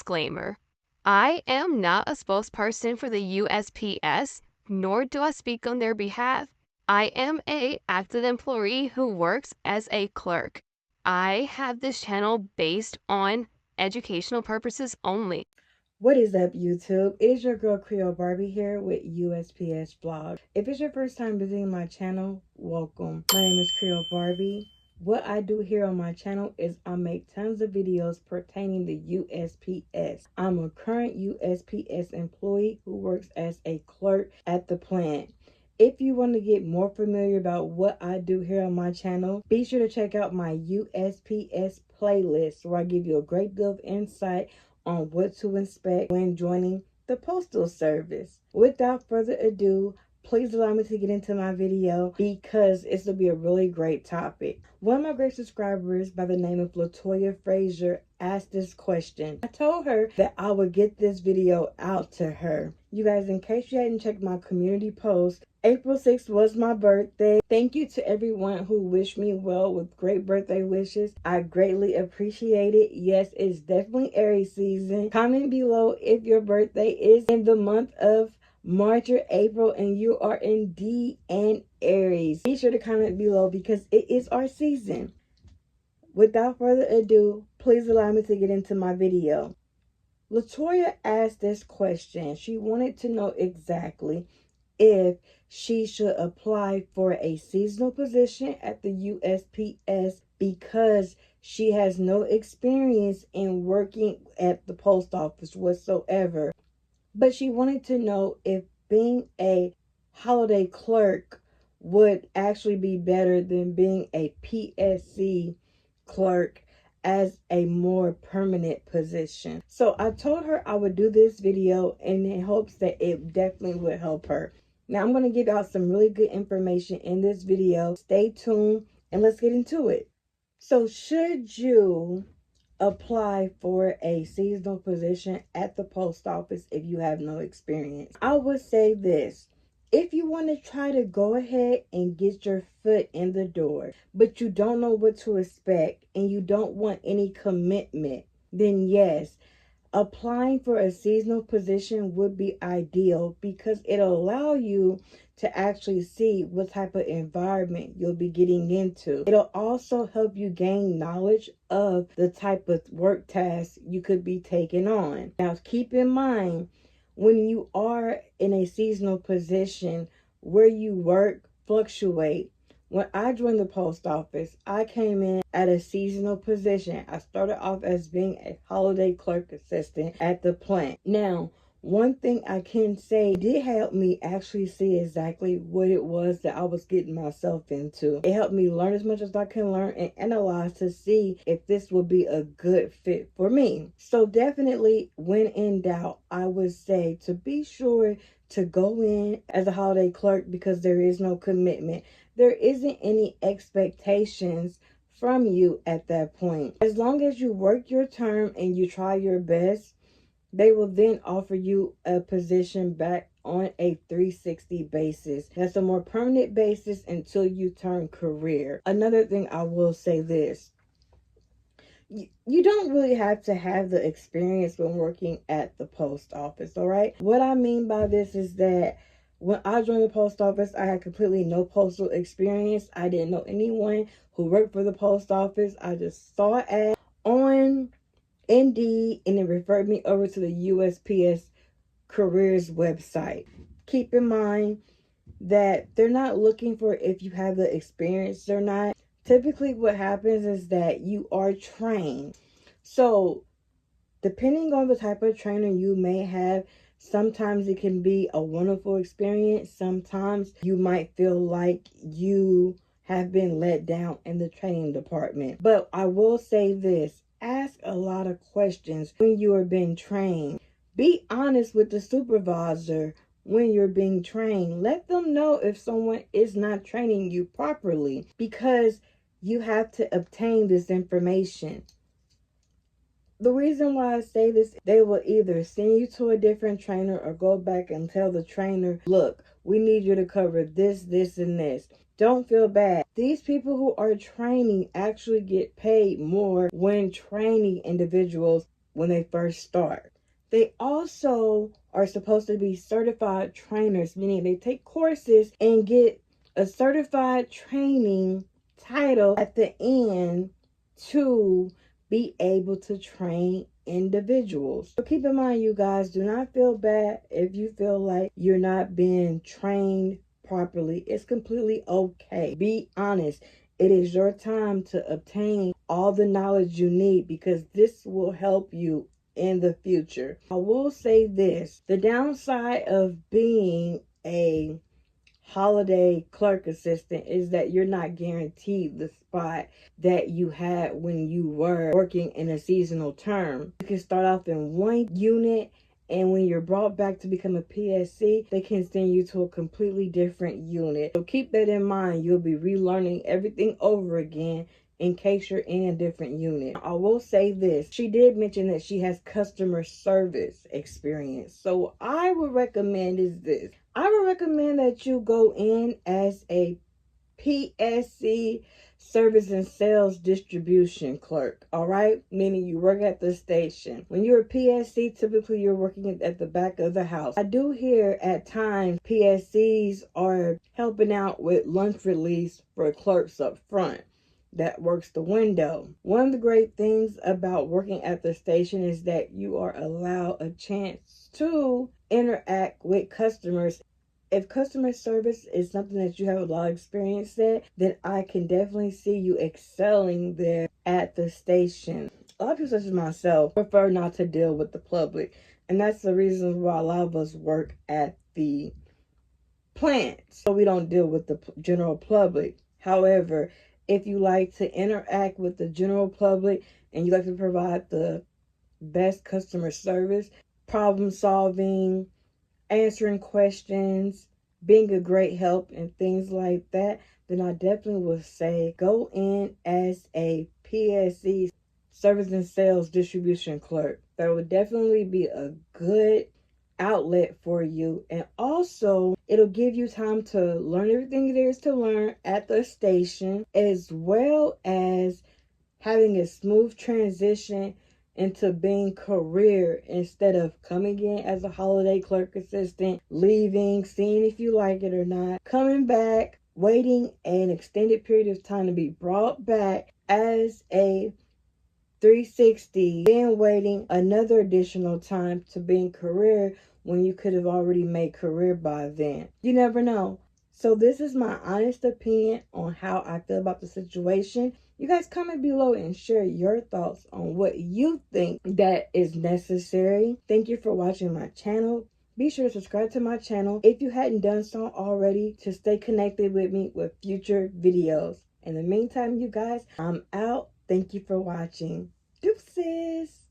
Disclaimer. I am not a spokesperson for the USPS, nor do I speak on their behalf. I am an active employee who works as a clerk. I have this channel based on educational purposes only. What is up, YouTube? It is your girl Creole Barbie here with USPS Vlog. If it's your first time visiting my channel, welcome. My name is Creole Barbie. What I do here on my channel is I make tons of videos pertaining to USPS. I'm a current USPS employee who works as a clerk at the plant. If you want to get more familiar about what I do here on my channel, be sure to check out my USPS playlist where I give you a great deal of insight on what to expect when joining the Postal Service. Without further ado, please allow me to get into my video because it's going to be a really great topic. One of my great subscribers by the name of Latoya Frazier asked this question. I told her that I would get this video out to her. You guys, in case you hadn't checked my community post, April 6th was my birthday. Thank you to everyone who wished me well with great birthday wishes. I greatly appreciate it. Yes, it's definitely Aries season. Comment below if your birthday is in the month of March or April and you are indeed an Aries. Be sure to comment below because it is our season. Without further ado, please allow me to get into my video. Latoya asked this question. She wanted to know exactly if she should apply for a seasonal position at the USPS because she has no experience in working at the post office whatsoever. But she wanted to know if being a holiday clerk would actually be better than being a PSE clerk as a more permanent position. So I told her I would do this video in hopes that it definitely would help her. Now I'm going to give out some really good information in this video. Stay tuned and let's get into it. So should you apply for a seasonal position at the post office if you have no experience? I would say this. If you want to try to go ahead and get your foot in the door, but you don't know what to expect and you don't want any commitment, then yes, applying for a seasonal position would be ideal because it'll allow you to actually see what type of environment you'll be getting into. It'll also help you gain knowledge of the type of work tasks you could be taking on. Now, keep in mind, when you are in a seasonal position, where you work fluctuate. When I joined the post office, I came in at a seasonal position. I started off as being a holiday clerk assistant at the plant. Now, one thing I can say did help me actually see exactly what it was that I was getting myself into. It helped me learn as much as I can learn and analyze to see if this would be a good fit for me. So definitely, when in doubt, I would say to be sure to go in as a holiday clerk because there is no commitment. There isn't any expectations from you at that point. As long as you work your term and you try your best, they will then offer you a position back on a 360 basis. That's a more permanent basis until you turn career. Another thing I will say this. You don't really have to have the experience when working at the post office, all right? What I mean by this is that when I joined the post office, I had completely no postal experience. I didn't know anyone who worked for the post office. I just saw an ad on Indeed and it referred me over to the USPS careers website. Keep in mind that they're not looking for if you have the experience or not. Typically what happens is that you are trained. So depending on the type of trainer you may have, sometimes it can be a wonderful experience. Sometimes you might feel like you have been let down in the training department. But I will say this, ask a lot of questions when you are being trained. Be honest with the supervisor when you're being trained. Let them know if someone is not training you properly because you have to obtain this information. The reason why I say this, they will either send you to a different trainer or go back and tell the trainer, look, we need you to cover this, this, and this. Don't feel bad. These people who are training actually get paid more when training individuals when they first start. They also are supposed to be certified trainers, meaning they take courses and get a certified training title at the end to be able to train individuals. So keep in mind, you guys, do not feel bad if you feel like you're not being trained properly. It's completely okay. Be honest. It is your time to obtain all the knowledge you need because this will help you in the future. I will say this, the downside of being a holiday clerk assistant is that you're not guaranteed the spot that you had when you were working in a seasonal term. You can start off in one unit, and when you're brought back to become a PSE, they can send you to a completely different unit. So keep that in mind. You'll be relearning everything over again in case you're in a different unit. I will say this, she did mention that she has customer service experience. So I would recommend that you go in as a PSE, service and sales distribution clerk, all right? Meaning you work at the station. When you're a PSE, typically you're working at the back of the house. I do hear at times PSEs are helping out with lunch release for clerks up front that works the window. One of the great things about working at the station is that you are allowed a chance to interact with customers. If customer service is something that you have a lot of experience in, then I can definitely see you excelling there at the station. A lot of people, such as myself, prefer not to deal with the public. And that's the reason why a lot of us work at the plant. So we don't deal with the general public. However, if you like to interact with the general public and you like to provide the best customer service, problem solving, answering questions, being a great help, and things like that, then I definitely would say go in as a PSE, service and sales distribution clerk. That would definitely be a good outlet for you, and also it'll give you time to learn everything there is to learn at the station, as well as having a smooth transition into being career instead of coming in as a holiday clerk assistant, leaving, seeing if you like it or not, coming back, waiting an extended period of time to be brought back as a 360, then waiting another additional time to be in career when you could have already made career by then. You never know. So this is my honest opinion on how I feel about the situation. You guys comment below and share your thoughts on what you think that is necessary. Thank you for watching my channel. Be sure to subscribe to my channel if you hadn't done so already to stay connected with me with future videos. In the meantime, you guys, I'm out. Thank you for watching. Deuces.